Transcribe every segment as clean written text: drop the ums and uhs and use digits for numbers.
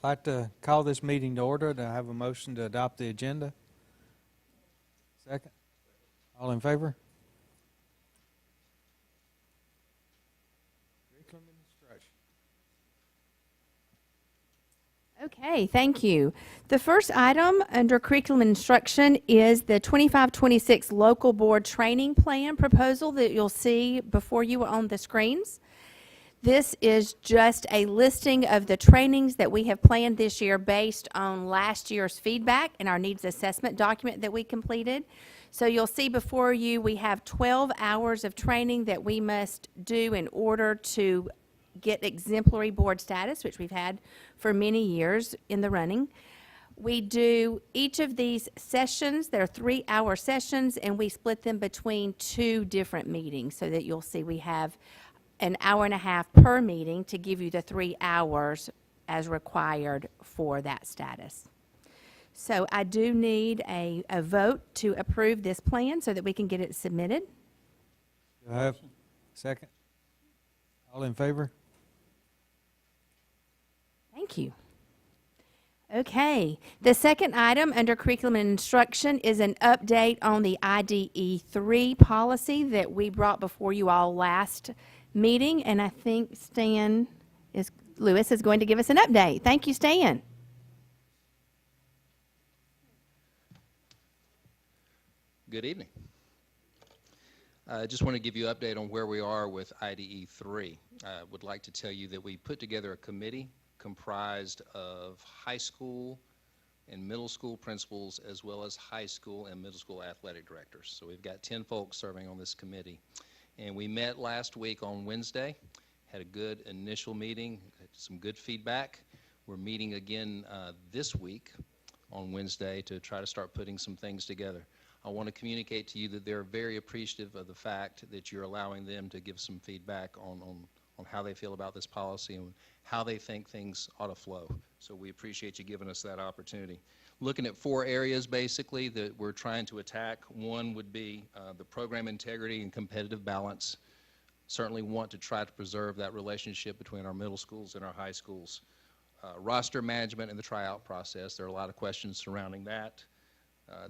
I'd like to call this meeting to order. Do I have a motion to adopt the agenda? Second. All in favor? Curriculum and instruction. Okay, thank you. The first item under curriculum and instruction is the 25-26 local board training plan proposal that you'll see before you on the screens. This is just a listing of the trainings that we have planned this year based on last year's feedback and our needs assessment document that we completed. So you'll see before you we have 12 hours of training that we must do in order to get exemplary board status, which we've had for many years in the running. We do each of these sessions, they're 3-hour sessions, and we split them between 2 different meetings so that you'll see we have an hour and a half per meeting to give you the 3 hours as required for that status. So I do need a vote to approve this plan so that we can get it submitted. Do I have a second? All in favor? Thank you. Okay, the second item under curriculum and instruction is an update on the IDE 3 policy that we brought before you all last meeting, and I think Lewis is going to give us an update. Thank you, Stan. Good evening. I just want to give you an update on where we are with IDE 3. I would like to tell you that we put together a committee comprised of high school and middle school principals as well as high school and middle school athletic directors. So we've got 10 folks serving on this committee. And we met last week on Wednesday, had a good initial meeting, had some good feedback. We're meeting again this week on Wednesday to try to start putting some things together. I want to communicate to you that they're very appreciative of the fact that you're allowing them to give some feedback on how they feel about this policy and how they think things ought to flow. So we appreciate you giving us that opportunity. Looking at 4 areas basically that we're trying to attack. One would be the program integrity and competitive balance. Certainly want to try to preserve that relationship between our middle schools and our high schools. Roster management and the tryout process. There are a lot of questions surrounding that.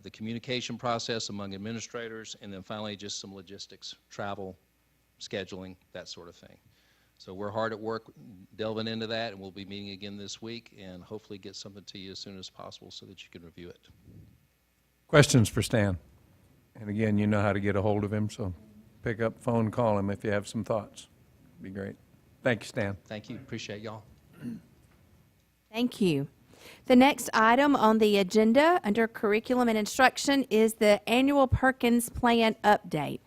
The communication process among administrators, and then finally just some logistics, travel, scheduling, that sort of thing. So we're hard at work delving into that, and we'll be meeting again this week and hopefully get something to you as soon as possible so that you can review it. Questions for Stan? And again, you know how to get a hold of him, so pick up phone, call him if you have some thoughts. Be great. Thank you, Stan. Thank you. Appreciate y'all. Thank you. The next item on the agenda under curriculum and instruction is the annual Perkins plan update.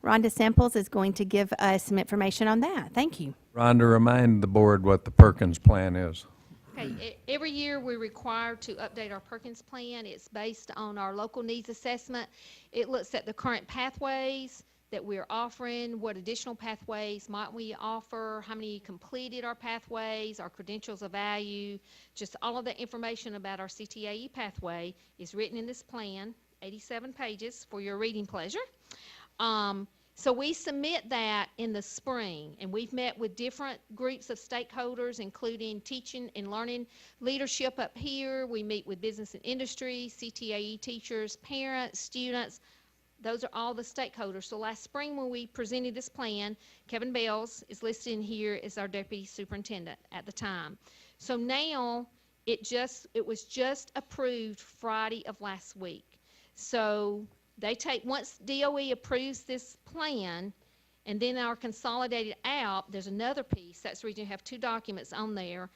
Rhonda Samples is going to give us some information on that. Thank you. Rhonda, remind the board what the Perkins plan is. Okay, every year we're required to update our Perkins plan. It's based on our local needs assessment. It looks at the current pathways that we're offering, what additional pathways might we offer, how many completed our pathways, our credentials of value, just all of the information about our CTAE pathway is written in this plan, 87 pages for your reading pleasure. So we submit that in the spring, and we've met with different groups of stakeholders, including teaching and learning leadership up here. We meet with business and industry, CTAE teachers, parents, students. Those are all the stakeholders. So last spring when we presented this plan, Kevin Bells is listed in here as our deputy superintendent at the time. So now it was just approved Friday of last week. So they take, once DOE approves this plan, and then our consolidated app, there's another piece. That's the reason you have 2 documents on there.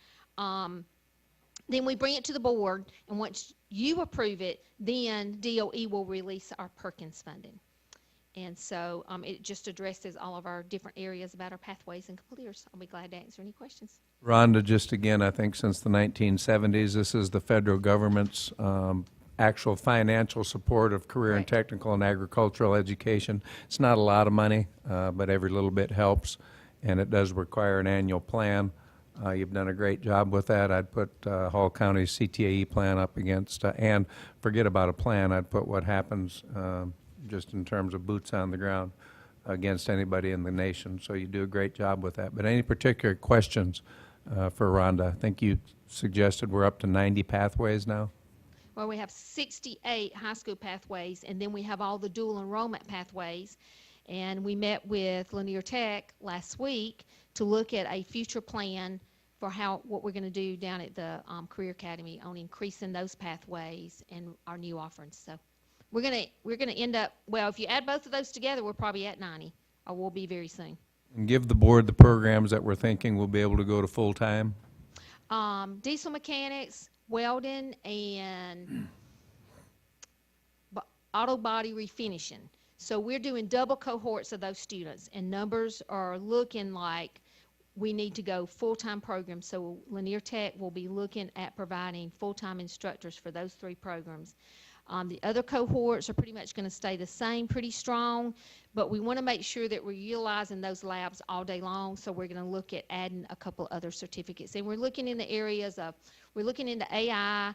Then we bring it to the board, and once you approve it, then DOE will release our Perkins funding. And so it just addresses all of our different areas about our pathways and completers. I'll be glad to answer any questions. Rhonda, just again, I think since the 1970s, this is the federal government's actual financial support of career and technical and agricultural education. It's not a lot of money, but every little bit helps, and it does require an annual plan. You've done a great job with that. I'd put Hall County's CTAE plan up against, and forget about a plan, I'd put what happens just in terms of boots on the ground against anybody in the nation. So you do a great job with that. But any particular questions for Rhonda. I think you suggested we're up to 90 pathways now. Well, we have 68 high school pathways, and then we have all the dual enrollment pathways. And we met with Lanier Tech last week to look at a future plan for what we're going to do down at the Career Academy on increasing those pathways and our new offerings. So we're gonna end up, well, if you add both of those together, we're probably at 90, or we'll be very soon. And give the board the programs that we're thinking will be able to go to full-time. Diesel mechanics, welding, and auto body refinishing. So we're doing double cohorts of those students, and numbers are looking like we need to go full-time programs. So Lanier Tech will be looking at providing full-time instructors for those 3 programs. The other cohorts are pretty much going to stay the same, pretty strong, but we want to make sure that we're utilizing those labs all day long, so we're going to look at adding a couple other certificates. And we're looking in the areas of, we're looking into AI,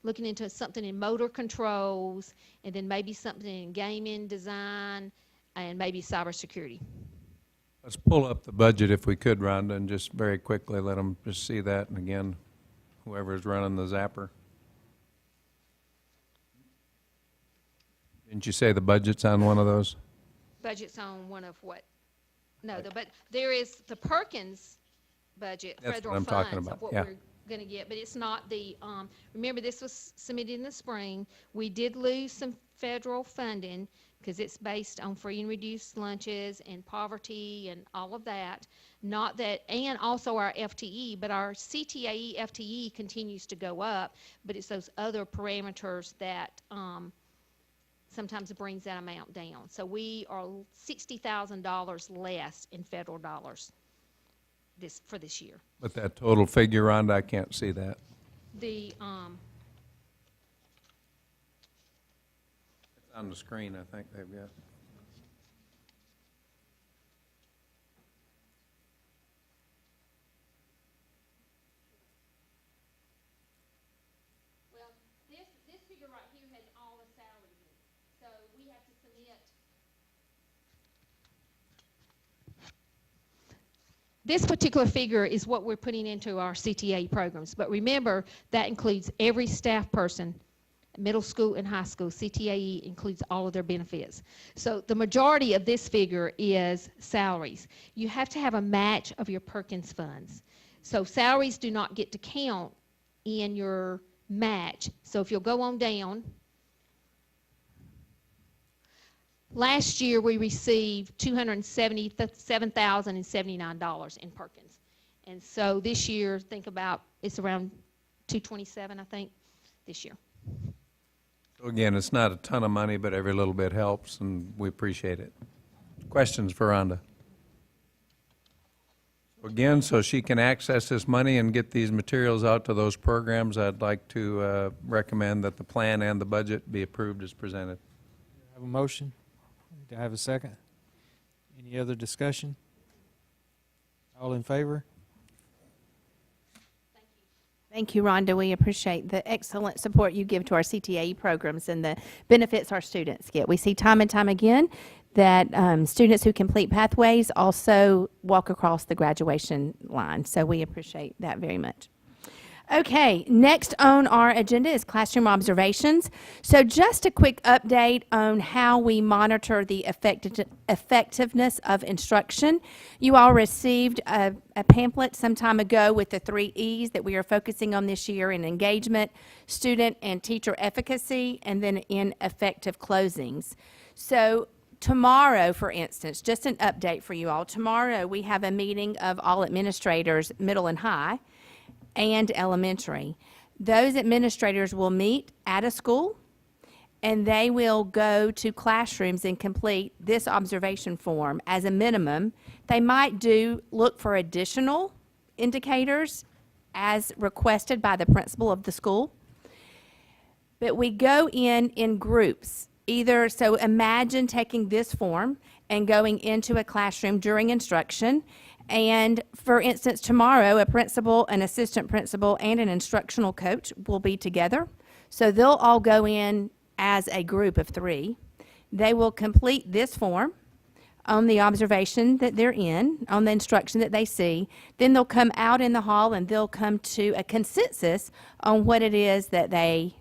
looking into something in motor controls, and then maybe something in gaming design, and maybe cybersecurity. Let's pull up the budget if we could, Rhonda, and just very quickly let them just see that. And again, whoever's running the zapper. Didn't you say the budget's on one of those? Budget's on one of what? No, but there is the Perkins budget, That's federal what I'm talking funds about, of what yeah. we're going to get, but it's not the, remember this was submitted in the spring. We did lose some federal funding because it's based on free and reduced lunches and poverty and all of that. Not that, and also our FTE, but our CTAE FTE continues to go up, but it's those other parameters that sometimes brings that amount down. So we are $60,000 less in federal dollars for this year. But that total figure, Rhonda, I can't see that. The It's on the screen, I think they've got. well, this figure right here has all the salaries in it. So we have to submit. This particular figure is what we're putting into our CTA programs. But remember, that includes every staff person, middle school and high school. CTAE includes all of their benefits. So the majority of this figure is salaries. You have to have a match of your Perkins funds. So salaries do not get to count in your match. So if you'll go on down, last year we received $277,079 in Perkins. And so this year, think about, it's around $227, I think, this year. So again, it's not a ton of money, but every little bit helps, and we appreciate it. Questions for Rhonda? Again, so she can access this money and get these materials out to those programs, I'd like to recommend that the plan and the budget be approved as presented. Have a motion? Do I have a second? Any other discussion? All in favor? Thank you, Rhonda. We appreciate the excellent support you give to our CTAE programs and the benefits our students get. We see time and time again that students who complete pathways also walk across the graduation line. So we appreciate that very much. Okay, next on our agenda is classroom observations. So just a quick update on how we monitor the effectiveness of instruction. You all received a pamphlet some time ago with the 3 E's that we are focusing on this year in engagement, student and teacher efficacy, and then in effective closings. So tomorrow, for instance, just an update for you all. Tomorrow we have a meeting of all administrators, middle and high, and elementary. Those administrators will meet at a school, and they will go to classrooms and complete this observation form as a minimum. They might look for additional indicators as requested by the principal of the school. But we go in groups. So imagine taking this form and going into a classroom during instruction. And for instance, tomorrow, a principal, an assistant principal, and an instructional coach will be together. So they'll all go in as a group of 3. They will complete this form. on the observation that they're in, on the instruction that they see. Then they'll come out in the hall and they'll come to a consensus on what it is that they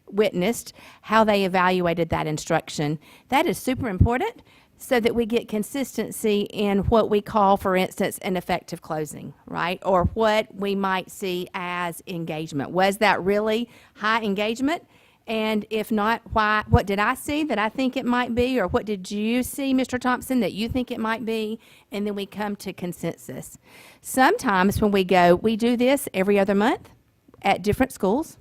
witnessed, how they evaluated that instruction. That is super important so that we get consistency in what we call, for instance, an effective closing, right? Or what we might see as engagement. Was that really high engagement? And if not, why? What did I see that I think it might be? Or what did you see, Mr. Thompson, that you think it might be? And then we come to consensus. Sometimes when we do this every other month at different schools.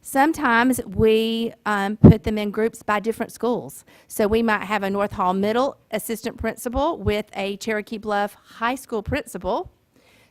Sometimes we put them in groups by different schools. So we might have a North Hall Middle assistant principal with a Cherokee Bluff High School principal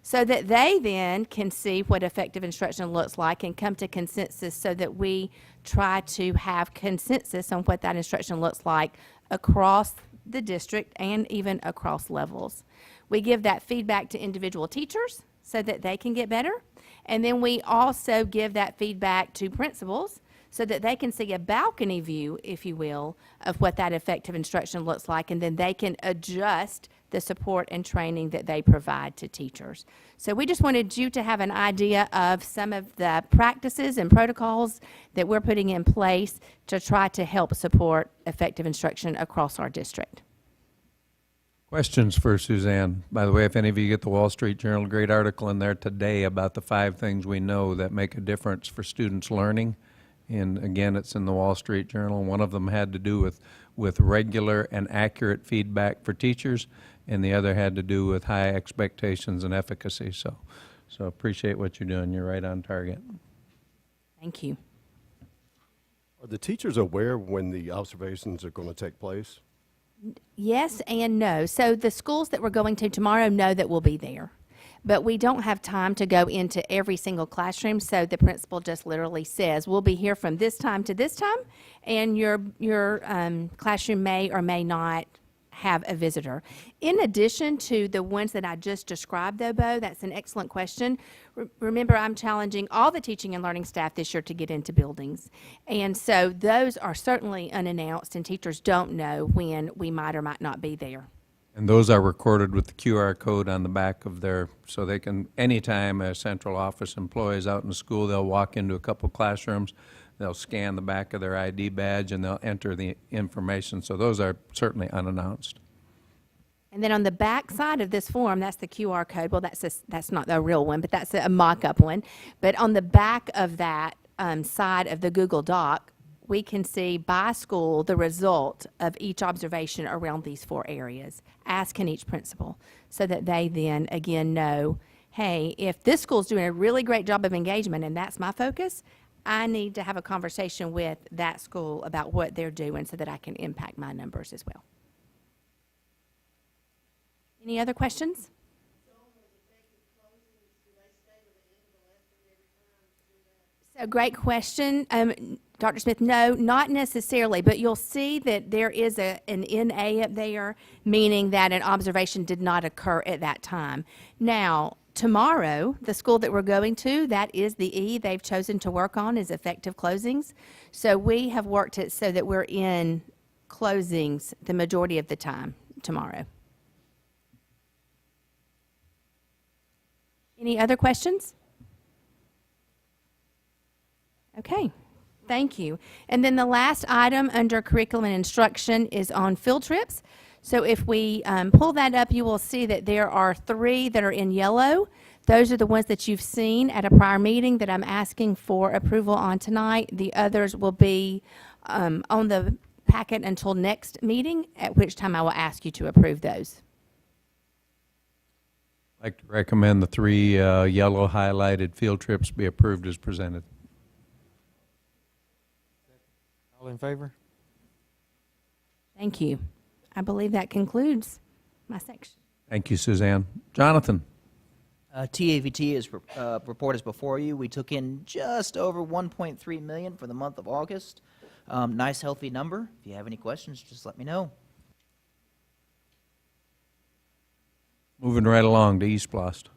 so that they then can see what effective instruction looks like and come to consensus so that we try to have consensus on what that instruction looks like across the district and even across levels. We give that feedback to individual teachers so that they can get better. And then we also give that feedback to principals so that they can see a balcony view, if you will, of what that effective instruction looks like, and then they can adjust the support and training that they provide to teachers. So we just wanted you to have an idea of some of the practices and protocols that we're putting in place to try to help support effective instruction across our district. Questions for Suzanne? By the way, if any of you get the Wall Street Journal, great article in there today about the 5 things we know that make a difference for students learning. And again, it's in the Wall Street Journal. One of them had to do with regular and accurate feedback for teachers, and the other had to do with high expectations and efficacy. So appreciate what you're doing. You're right on target. Thank you. Are the teachers aware when the observations are going to take place? Yes and no. So the schools that we're going to tomorrow know that we'll be there. But we don't have time to go into every single classroom, so the principal just literally says, we'll be here from this time to this time, and your classroom may or may not have a visitor. In addition to the ones that I just described, though, Bo, that's an excellent question. Remember, I'm challenging all the teaching and learning staff this year to get into buildings. And so those are certainly unannounced, and teachers don't know when we might or might not be there. And those are recorded with the QR code on the back of their, so they can, anytime a central office employee is out in the school, they'll walk into a couple classrooms, they'll scan the back of their ID badge, and they'll enter the information. So those are certainly unannounced. And then on the back side of this form, that's the QR code. Well, that's not the real one, but that's a mock-up one. But on the back of that side of the Google Doc, we can see by school the result of each observation around these 4 areas, asking each principal, so that they then, again, know, hey, if this school's doing a really great job of engagement and that's my focus, I need to have a conversation with that school about what they're doing so that I can impact my numbers as well. Any other questions? So great question. Dr. Smith, no, not necessarily, but you'll see that there is an NA up there, meaning that an observation did not occur at that time. Now, tomorrow, the school that we're going to, that is the E they've chosen to work on is effective closings. So we have worked it so that we're in closings the majority of the time tomorrow. Any other questions? Okay, thank you. And then the last item under curriculum and instruction is on field trips. So if we pull that up, you will see that there are 3 that are in yellow. Those are the ones that you've seen at a prior meeting that I'm asking for approval on tonight. The others will be on the packet until next meeting, at which time I will ask you to approve those. I'd like to recommend the 3 yellow highlighted field trips be approved as presented. All in favor? Thank you. I believe that concludes my section. Thank you, Suzanne. Jonathan? TAVT report is before you. We took in just over 1.3 million for the month of August. Nice, healthy number. If you have any questions, just let me know. Moving right along to East Blast.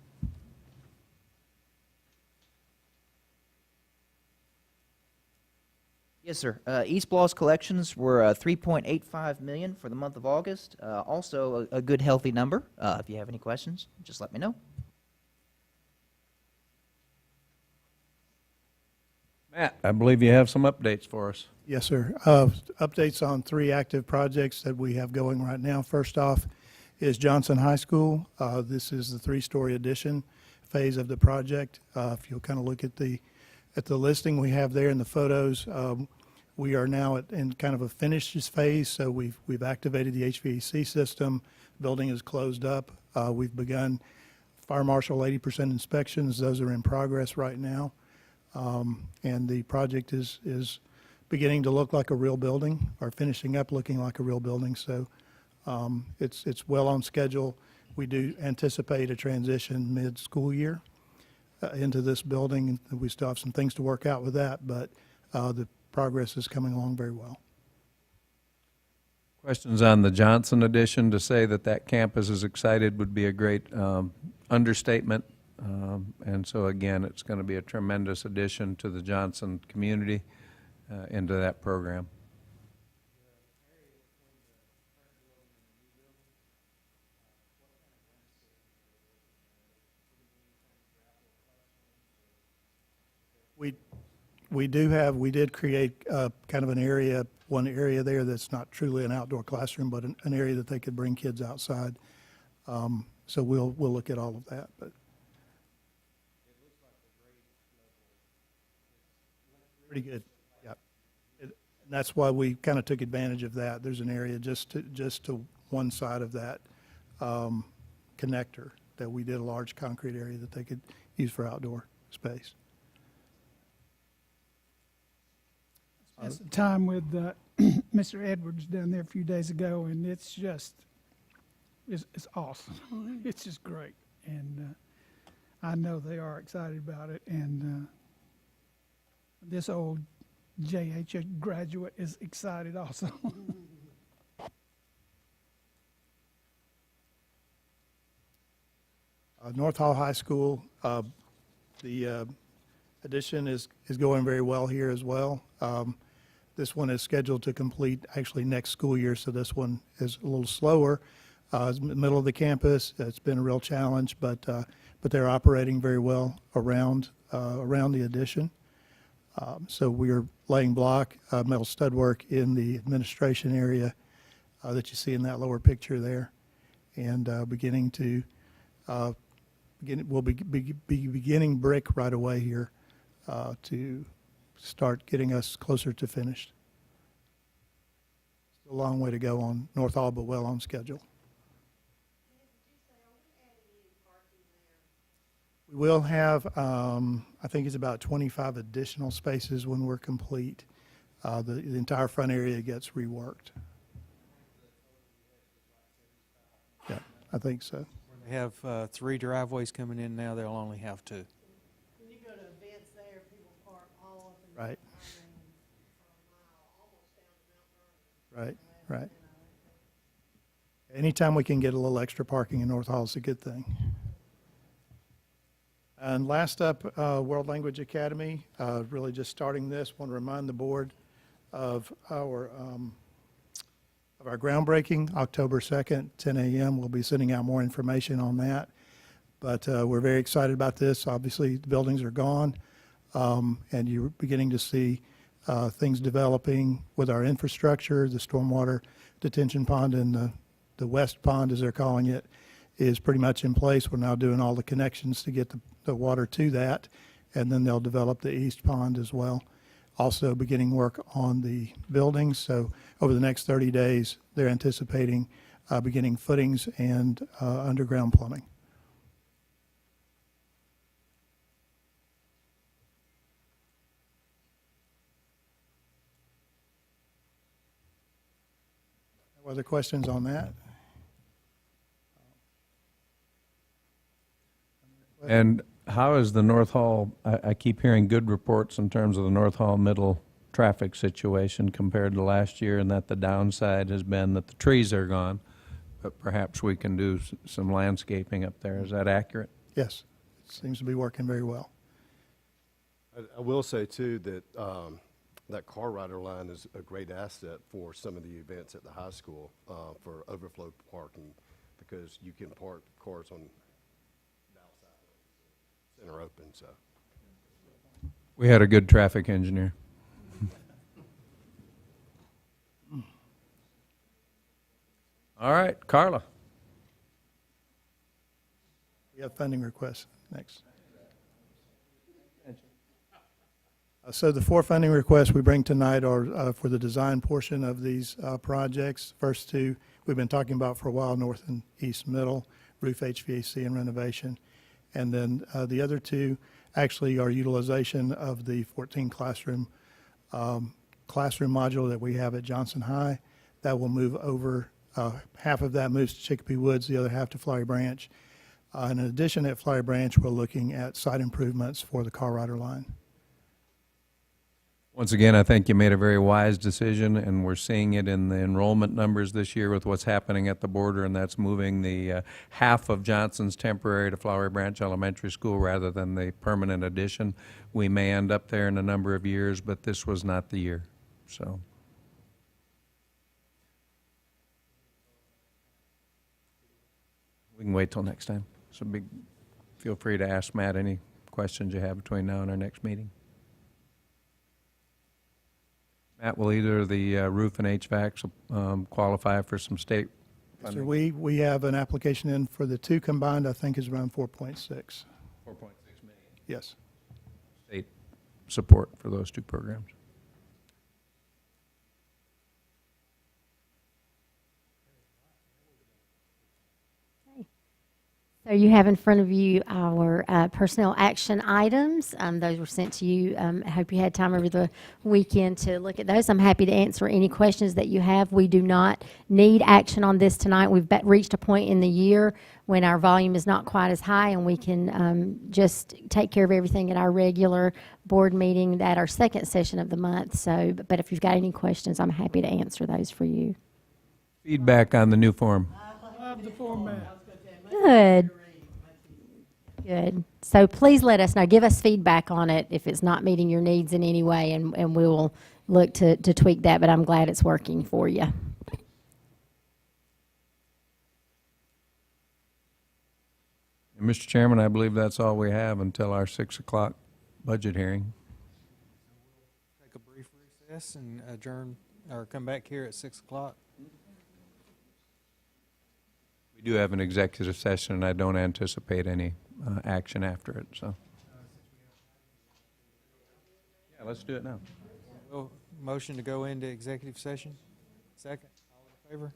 Yes, sir. East Bloss collections were 3.85 million for the month of August. Also a good, healthy number. If you have any questions, just let me know. Matt, I believe you have some updates for us. Yes, sir. Updates on 3 active projects that we have going right now. First off is Johnson High School. This is the 3-story addition phase of the project. If you'll kind of look at the listing we have there in the photos, we are now in kind of a finished phase. So we've activated the HVAC system. Building is closed up. We've begun fire marshal 80% inspections. Those are in progress right now. And the project is beginning to look like a real building, or finishing up looking like a real building. So it's well on schedule. We do anticipate a transition mid-school year into this building. We still have some things to work out with that, but the progress is coming along very well. Questions on the Johnson addition? To say that campus is excited would be a great understatement. And so again, it's going to be a tremendous addition to the Johnson community into that program. We did create kind of one area there that's not truly an outdoor classroom, but an area that they could bring kids outside. So we'll look at all of that, but. Pretty good, yeah. And that's why we kind of took advantage of that. There's an area just to one side of that connector that we did a large concrete area that they could use for outdoor space. Spent some time with Mr. Edwards down there a few days ago, and it's just, it's awesome. It's just great. And I know they are excited about it. And this old JH graduate is excited also. North Hall High School, the addition is going very well here as well. This one is scheduled to complete actually next school year, so this one is a little slower. It's in the middle of the campus. It's been a real challenge, but they're operating very well around the addition. So we are laying block metal stud work in the administration area that you see in that lower picture there, and beginning to we'll be beginning brick right away here to start getting us closer to finished. It's a long way to go on North Hall, but well on schedule. We will have, I think it's about 25 additional spaces when we're complete. The entire front area gets reworked. Yeah, I think so. They have 3 driveways coming in now, they'll only have 2. When you go to events there, people park all up and Right. down for a mile, almost down to Mount Vernon. Right. Anytime we can get a little extra parking in North Hall is a good thing. And last up, World Language Academy, really just starting this. Want to remind the board of our groundbreaking, October 2nd, 10 a.m. We'll be sending out more information on that. But we're very excited about this. Obviously, the buildings are gone, and you're beginning to see things developing with our infrastructure. The stormwater detention pond and the west pond, as they're calling it, is pretty much in place. We're now doing all the connections to get the water to that, and then they'll develop the east pond as well. Also beginning work on the buildings. So over the next 30 days, they're anticipating beginning footings and underground plumbing. No other questions on that? And how is the North Hall, I keep hearing good reports in terms of the North Hall middle traffic situation compared to last year, and that the downside has been that the trees are gone, but perhaps we can do some landscaping up there. Is that accurate? Yes, it seems to be working very well. I will say too that that car rider line is a great asset for some of the events at the high school, for overflow parking, because you can park cars on the outside, center open, so. We had a good traffic engineer. All right, Carla. We have funding requests next. So the 4 funding requests we bring tonight are for the design portion of these projects. First 2, we've been talking about for a while, north and east middle, roof HVAC and renovation. And then the other 2 actually are utilization of the 14 classroom module that we have at Johnson High. That will move over, half of that moves to Chicopee Woods, the other half to Flowery Branch. In addition, at Flowery Branch, we're looking at site improvements for the car rider line. Once again, I think you made a very wise decision, and we're seeing it in the enrollment numbers this year with what's happening at the border, and that's moving the half of Johnson's temporary to Flowery Branch Elementary School rather than the permanent addition. We may end up there in a number of years, but this was not the year, so. We can wait till next time. So feel free to ask Matt any questions you have between now and our next meeting. Matt, will either the roof and HVAC qualify for some state funding? So we have an application in for the 2 combined, I think is around 4.6. 4.6 million. Yes. State support for those 2 programs. So you have in front of you our personnel action items. Those were sent to you. I hope you had time over the weekend to look at those. I'm happy to answer any questions that you have. We do not need action on this tonight. We've reached a point in the year when our volume is not quite as high, and we can just take care of everything at our regular board meeting at our second session of the month. So, but if you've got any questions, I'm happy to answer those for you. Feedback on the new form. Love the format. Good. Good. So please let us know. Give us feedback on it if it's not meeting your needs in any way, and we will look to tweak that, but I'm glad it's working for you. And Mr. Chairman, I believe that's all we have until our 6 o'clock budget hearing. Take a brief recess and adjourn, or come back here at 6 o'clock. We do have an executive session, and I don't anticipate any action after it, so. Yeah, let's do it now. Motion to go into executive session. Second. All in favor?